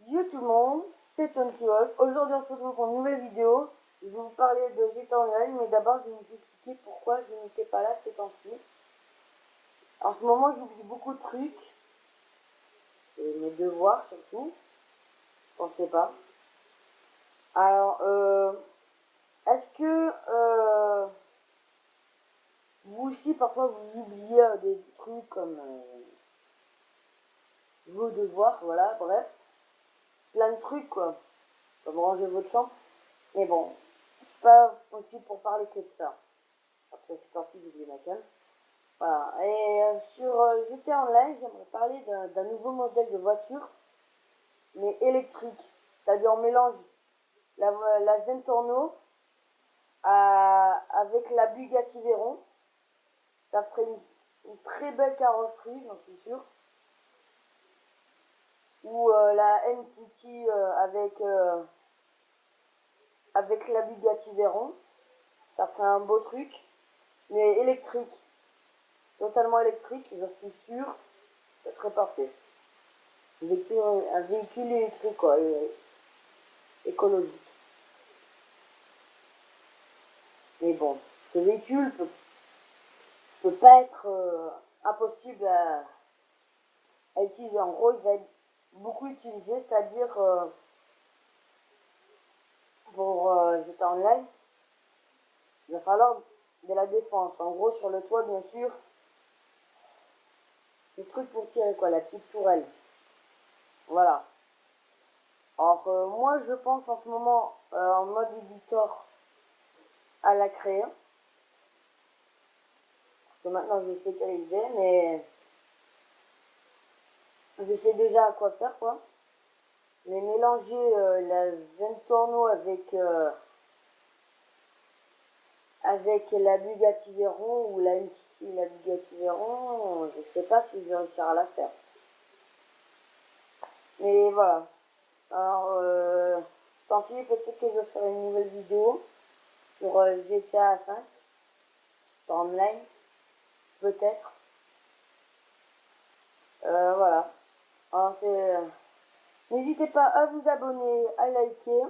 Yo tout le monde, c'est Tony Wolf. Aujourd'hui on se retrouve pour une nouvelle vidéo. Je vais vous parler de GTA Online, mais d'abord je vais vous expliquer pourquoi je n'étais pas là ces temps-ci. En ce moment j'oublie beaucoup de trucs, et mes devoirs surtout, je pensais pas. Alors, est-ce que vous aussi parfois vous oubliez des trucs comme vos devoirs, voilà, bref, plein de trucs quoi, comme ranger votre chambre. Mais bon, c'est pas aussi pour parler que de ça. Après c'est parti, j'ai oublié ma canne. Voilà. Et sur GTA Online, j'aimerais parler d'un nouveau modèle de voiture, mais électrique. C'est-à-dire on mélange la Zentorno avec la Bugatti Veyron. Ça ferait une très belle carrosserie, j'en suis sûr. Ou la MTT avec la Bugatti Veyron. Ça ferait un beau truc, mais électrique. Totalement électrique, je suis sûr. Ça serait parfait. Un véhicule électrique, quoi, écologique. Mais bon, ce véhicule peut pas être impossible à utiliser. En gros, il va être beaucoup utilisé, c'est-à-dire pour GTA Online, il va falloir de la défense. En gros, sur le toit, bien sûr, le truc pour tirer, quoi, la petite tourelle. Voilà. Alors, moi, je pense en ce moment, en mode éditeur, à la créer. Parce que maintenant, je sais quelle idée, mais je sais déjà à quoi faire, quoi. Mais mélanger la Zentorno avec la Bugatti Veyron ou la MTT et la Bugatti Veyron, je sais pas si je vais réussir à la faire. Mais voilà. Alors, tant pis, peut-être que je ferai une nouvelle vidéo sur GTA 5, sur online, peut-être. Voilà. Alors, n'hésitez pas à vous abonner, à liker.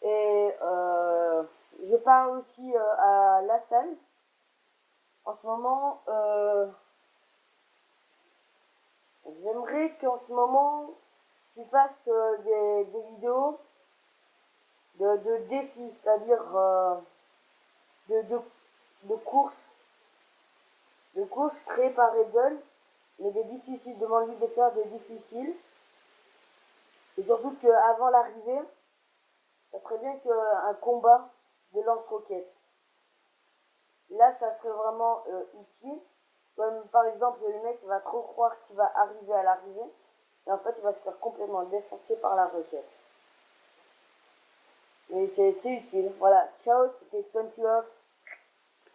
Et je parle aussi à la salle. En ce moment, j'aimerais qu'en ce moment, tu fasses des vidéos de défis, c'est-à-dire de, de, de courses, créées par Redon, mais des difficiles. Demande-lui de faire des difficiles. Et surtout qu'avant l'arrivée, ça serait bien qu'un combat de lance-roquettes. Là, ça serait vraiment utile. Comme par exemple, le mec va trop croire qu'il va arriver à l'arrivée. Et en fait, il va se faire complètement défoncer par la roquette. Mais c'est utile. Voilà. Ciao, c'était 20 Love.